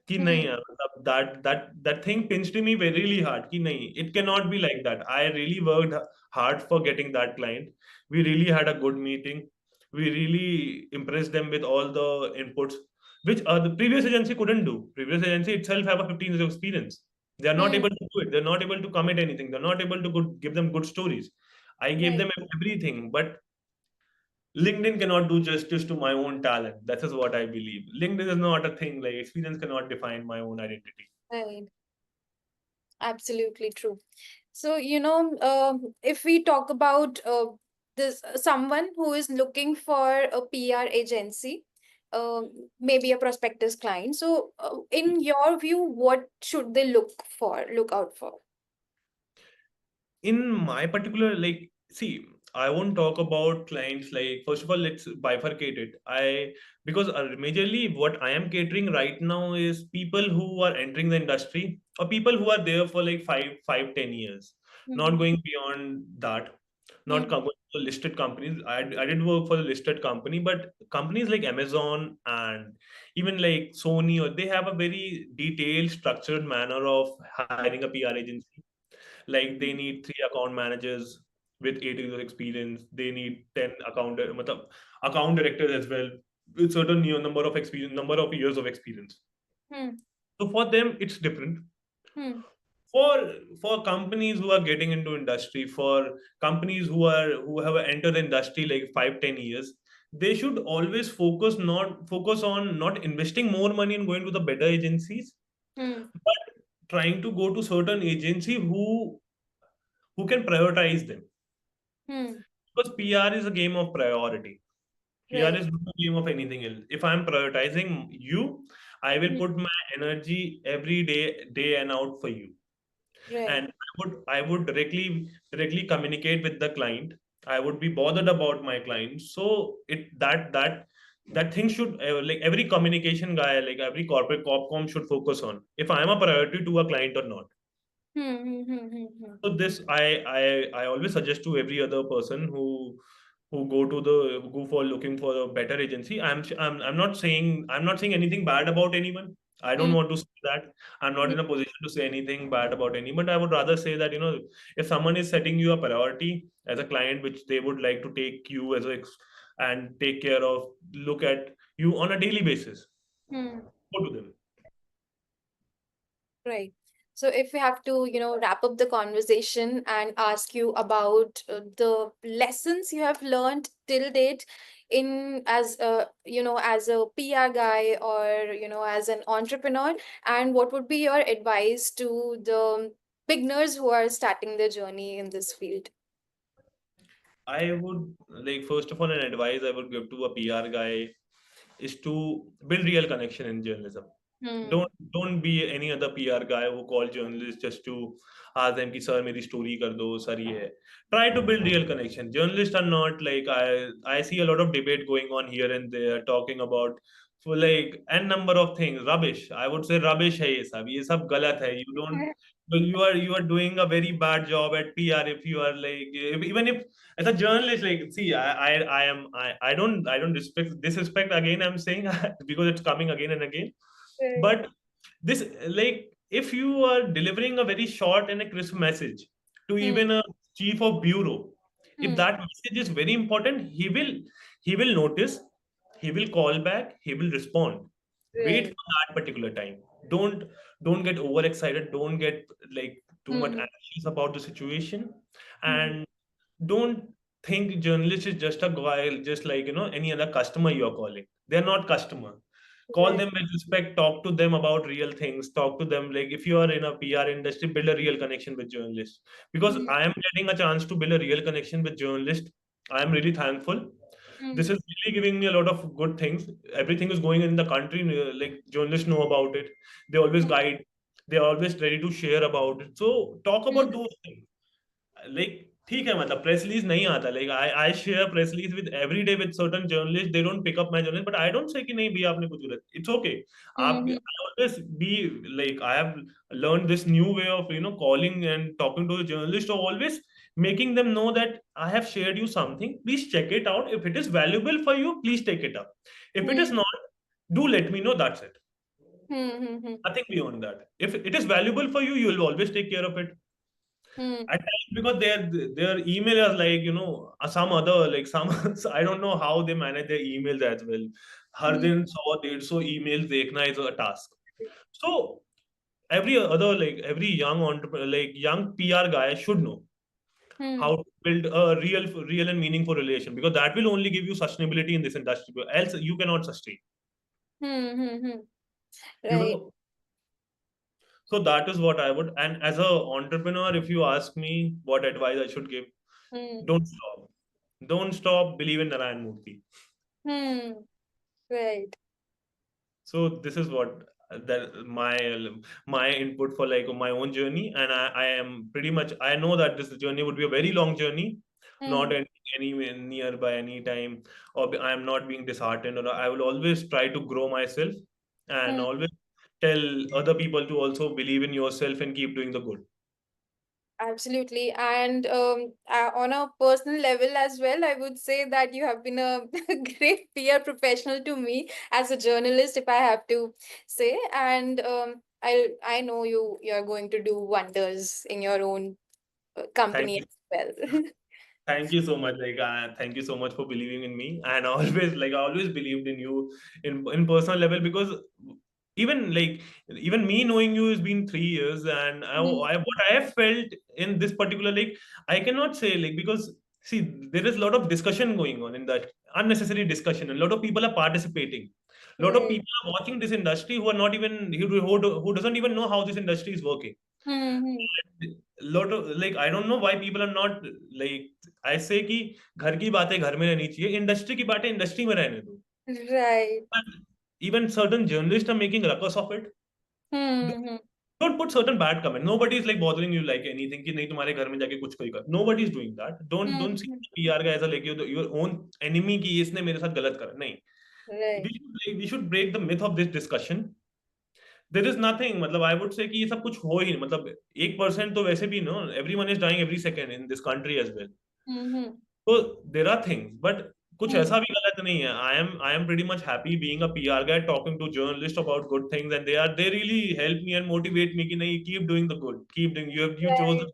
कि नहीं Hmm. यार मतलब that thing pinched me very really hard कि नहीं, it cannot be like that. I really worked hard for getting that client. We really had a good meeting. We really impressed them with all the inputs which the previous agency couldn't do. Previous agency itself have a 15 years of experience. They are not Hmm. able to do it. They're not able to commit anything. They're not able to give them good stories. I gave Right. them everything, but LinkedIn cannot do justice to my own talent. That is what I believe. LinkedIn is not a thing. Like experience cannot define my own identity. Right. Absolutely true. So, if we talk about this someone who is looking for a PR agency, maybe a prospectus client. So, in your view, what should they look out for? In my particular see, I won't talk about clients. Like first of all, let's bifurcate it. I Because majorly what I am catering right now is people who are entering the industry or people who are there for like 5, 5, 10 years, not Hmm. going beyond that. Not Hmm. going to listed companies. I did work for the listed company, but companies like Amazon and even like Sony, or they have a very detailed structured manner of hiring a PR agency. Like they need 3 account managers with 8 years of experience. They need 10 account directors as well with certain number of years of experience. Hmm. So for them, it's different. Hmm. For companies who are getting into industry, for companies who have entered the industry like 5, 10 years, they should always focus on not investing more money and going to the better agencies, Hmm. but trying to go to certain agency who can prioritize them. Hmm. Because PR is a game of priority. PR Right. is not a game of anything else. If I'm prioritizing you, I will Mm. put my energy every day, day and out for you. Right. And I would directly communicate with the client. I would be bothered about my client. So that thing should like every communication guy, like every corporate corpcom should focus on if I am a priority to a client or not. Hmm. Hmm. Hmm. Hmm. Hmm. So this I always suggest to every other person who go to the who go for looking for a better agency. I'm not saying anything bad about anyone. I don't Hmm. want to say that. I'm not Hmm. in a position to say anything bad about anyone. But I would rather say that if someone is setting you a priority as a client, which they would like to take you and take care of, look at you on a daily basis, Hmm. go to them. Right. So if we have to, wrap up the conversation and ask you about the lessons you have learned till date in as a PR guy or, as an entrepreneur, and what would be your advice to the beginners who are starting their journey in this field? I would like first of all an advice I would give to a PR guy is to build real connection in journalism. Hmm. Don't be any other PR guy who call journalists just to ask them कि sir मेरी story कर दो sir ये है. Try to build real connection. Journalists are not like I see a lot of debate going on here and there talking about for like n number of things rubbish. I would say rubbish है ये सब गलत है. You don't but you are doing a very bad job at PR if you are like even if as a journalist like see I don't disrespect again I'm saying because it's coming again and again Right. but this like if you are delivering a very short and a crisp message to Hmm. even a chief of bureau, if Hmm. that message is very important, he will notice, he will call back, he will respond. Wait Right. for that particular time. Don't don't get overexcited, don't get like too much Hmm. anxious about the situation, Hmm. and don't think journalist is just a guy just like any other customer you are calling. They're not customer. Call Right. them with respect, talk to them about real things, talk to them like if you are in a PR industry, build a real connection with journalists, because Hmm. I am getting a chance to build a real connection with journalists. I am really thankful. This Hmm. is really giving me a lot of good things. Everything is going in the country, like journalists know about it, they always guide, they're always ready to share about it, so talk Hmm. about those things. Like ठीक है मतलब press release नहीं आता like I share press release with every day with certain journalists. They don't pick up my journalist, but I don't say कि नहीं भैया आपने कुछ गलत. It's okay. आप Hmm. I always be like I have learned this new way of calling and talking to the journalist, or always making them know that I have shared you something. Please check it out. If it is valuable for you, please take it up. If it Hmm. is not, do let me know. That's it. Hmm. Hmm. Hmm. Nothing beyond that. If it is valuable for you, you will always take care of it Hmm. at times, because their email is like some other like some I don't know how they manage their emails as well. Her Hmm. दिन 100 150 emails देखना is a task. So every other like every young entrepreneur, like young PR guy should know Hmm. how to build a real and meaningful relation, because that will only give you sustainability in this industry, else you cannot sustain. Hmm. Hmm. Hmm. you Right. know so that is what I would, and as a entrepreneur, if you ask me what advice I should give, Hmm. don't stop believe in Narayan Murthy. Hmm. Right. So this is what that my input for like my own journey, and I am pretty much, I know that this journey would be a very long journey, not Hmm. anywhere near by any time, or I am not being disheartened, or I will always try to grow myself, and Hmm. always tell other people to also believe in yourself and keep doing the good. Absolutely. And on a personal level as well, I would say that you have been a great PR professional to me as a journalist, if I have to say. And I know you're going to do wonders in your own Thank company you. as well. Thank you so much. Like, thank you so much for believing in me. And I always, like, I always believed in you in personal level, because even like even me knowing you has been 3 years, and Hmm. what I have felt in this particular, like, I cannot say like, because see, there is a lot of discussion going on in that, unnecessary discussion. A lot of people are participating. A lot of Right. people are watching this industry who are not even who doesn't even know how this industry is working. Hmm. Hmm. lot of like I don't know why people are not like I say कि घर की बातें घर में रहनी चाहिए, industry की बातें इंडस्ट्री में रहने दो. Right. And even certain journalists are making ruckus of it. Hmm. Hmm. Don't put certain bad comment. Nobody is like bothering you like anything कि नहीं तुम्हारे घर में जाके कुछ कोई कर. Nobody is doing that. Don't see Hmm. PR का ऐसा लेके your own enemy की इसने मेरे साथ गलत करा. नहीं. Right. We should break the myth of this discussion. There is nothing. मतलब I would say कि ये सब कुछ हो ही नहीं. मतलब 1% तो वैसे भी no. Everyone is dying every second in this country as well. Hmm. Hmm. So there are things, but कुछ Hmm. ऐसा भी गलत नहीं है. I am pretty much happy being a PR guy talking to journalists about good things, and they really help me and motivate me कि नहीं keep doing the good, keep doing you chose Right.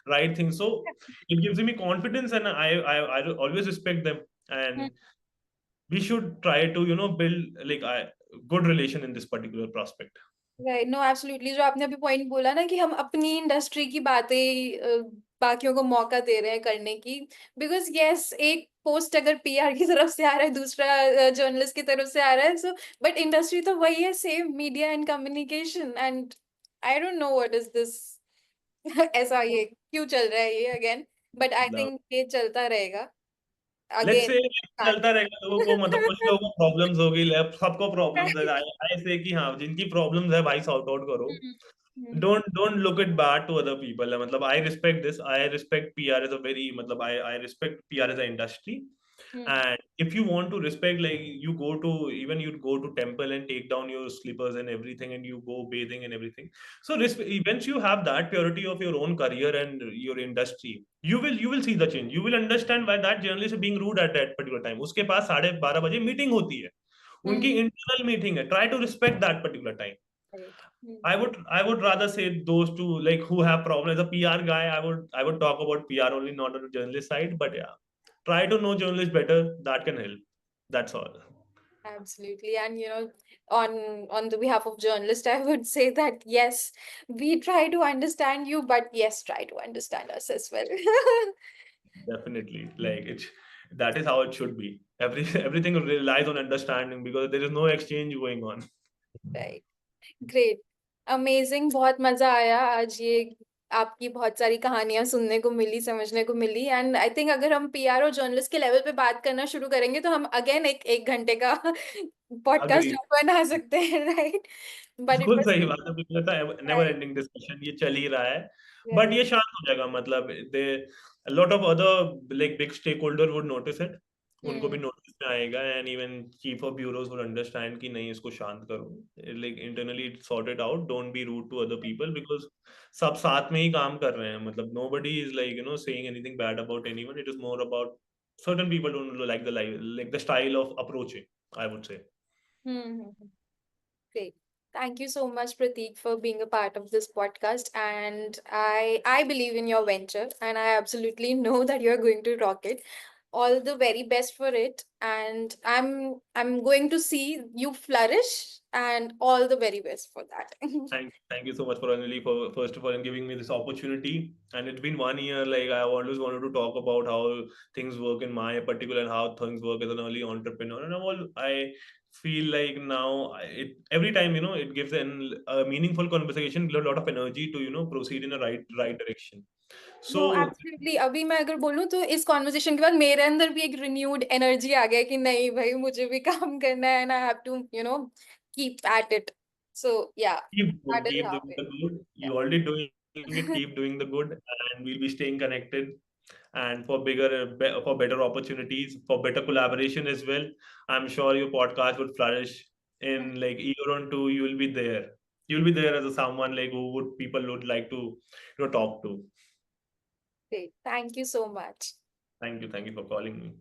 the right thing. So it gives me confidence, and I always respect them, Hmm. and we should try to build like good relation in this particular prospect. Right, no absolutely, जो आपने अभी point बोला ना कि हम अपनी industry की बातें बाकियों को मौका दे रहे हैं करने की, बिकॉज यस, एक पोस्ट अगर पीआर की तरफ से आ रहा है, दूसरा जर्नलिस्ट की तरफ से आ रहा है, सो बट इंडस्ट्री तो वही है, same media and communication, and I don't know what is this ऐसा ये क्यों चल रहा है ये again, but I Now, think ये चलता रहेगा लेट्स अगेन. से चलता रहेगा लोगों को मतलब कुछ लोगों को प्रॉब्लम्स होगी सबको प्रॉब्लम्स है. आई से कि हाँ जिनकी प्रॉब्लम्स है भाई सॉर्ट आउट करो. Don't look at bad to other people. मतलब I respect this. I respect PR as a very मतलब I respect PR as an industry. And if you want to respect, like you go to even you go to temple and take down your slippers and everything, and you go bathing and everything. So once you have that purity of your own career and your industry, you will see the change. You will understand why that journalist is being rude at that particular time. उसके पास 12:30 बजे meeting होती है. उनकी internal meeting है. Try to respect that particular time. Right. I would rather say those two like who have problems. As a PR guy, I would talk about PR only, not on the journalist side. But yeah, try to know journalists better. That can help. That's all. Absolutely. And on the behalf of journalists, I would say that yes, we try to understand you, but yes, try to understand us as well. Definitely, like it's that is how it should be. Everything relies on understanding because there is no exchange going on. Right. Great, amazing, बहुत मजा आया आज ये आपकी बहुत सारी कहानियां सुनने को मिली, समझने को मिली, एंड आई थिंक अगर हम पीआर और जर्नलिस्ट के लेवल पे बात करना शुरू करेंगे तो हम अगेन एक एक घंटे का पॉडकास्ट Agree. बना सकते हैं, राइट? बट इट बिल्कुल वाज सही बात है, बिल्कुल था नेवर राइट. एंडिंग डिस्कशन ये चल ही रहा है. But right. ये शांत हो जाएगा मतलब they lot of other like big stake holder would notice it. उनको भी हम्म. नोटिस में आएगा and even chief of bureaus would understand कि नहीं इसको शांत करो like internally sort it out. Don't be rude to other people because सब साथ में ही काम कर रहे हैं. मतलब nobody is like saying anything bad about anyone. It is more about certain people don't like the style of approaching, I would say. Hmm. Great. Thank you so much, Prateek, for being a part of this podcast. And I believe in your venture, and I absolutely know that you're going to rock it. All the very best for it. And I'm going to see you flourish, and all the very best for that. Thank you so much for Anjali for first of all and giving me this opportunity. And it's been 1 year. Like I always wanted to talk about how things work in my particular and how things work as an early entrepreneur. And I feel like now every time it gives a meaningful conversation, a lot of energy to proceed in a right direction. No So absolutely, अभी मैं अगर बोलूँ तो इस conversation के बाद मेरे अंदर भी एक रिन्यूड एनर्जी आ गया कि नहीं भाई, मुझे भी काम करना है, and I have to keep at it. So yeah, that is keep how doing इट. the good. You already doing it. Keep doing the good, and we'll be staying connected. And for for better opportunities, for better collaboration as well. I'm sure your podcast would flourish in like year on two. You'll be there. You'll be there as a someone like who would people would like to talk to. Great. Thank you so much. Thank you for calling me.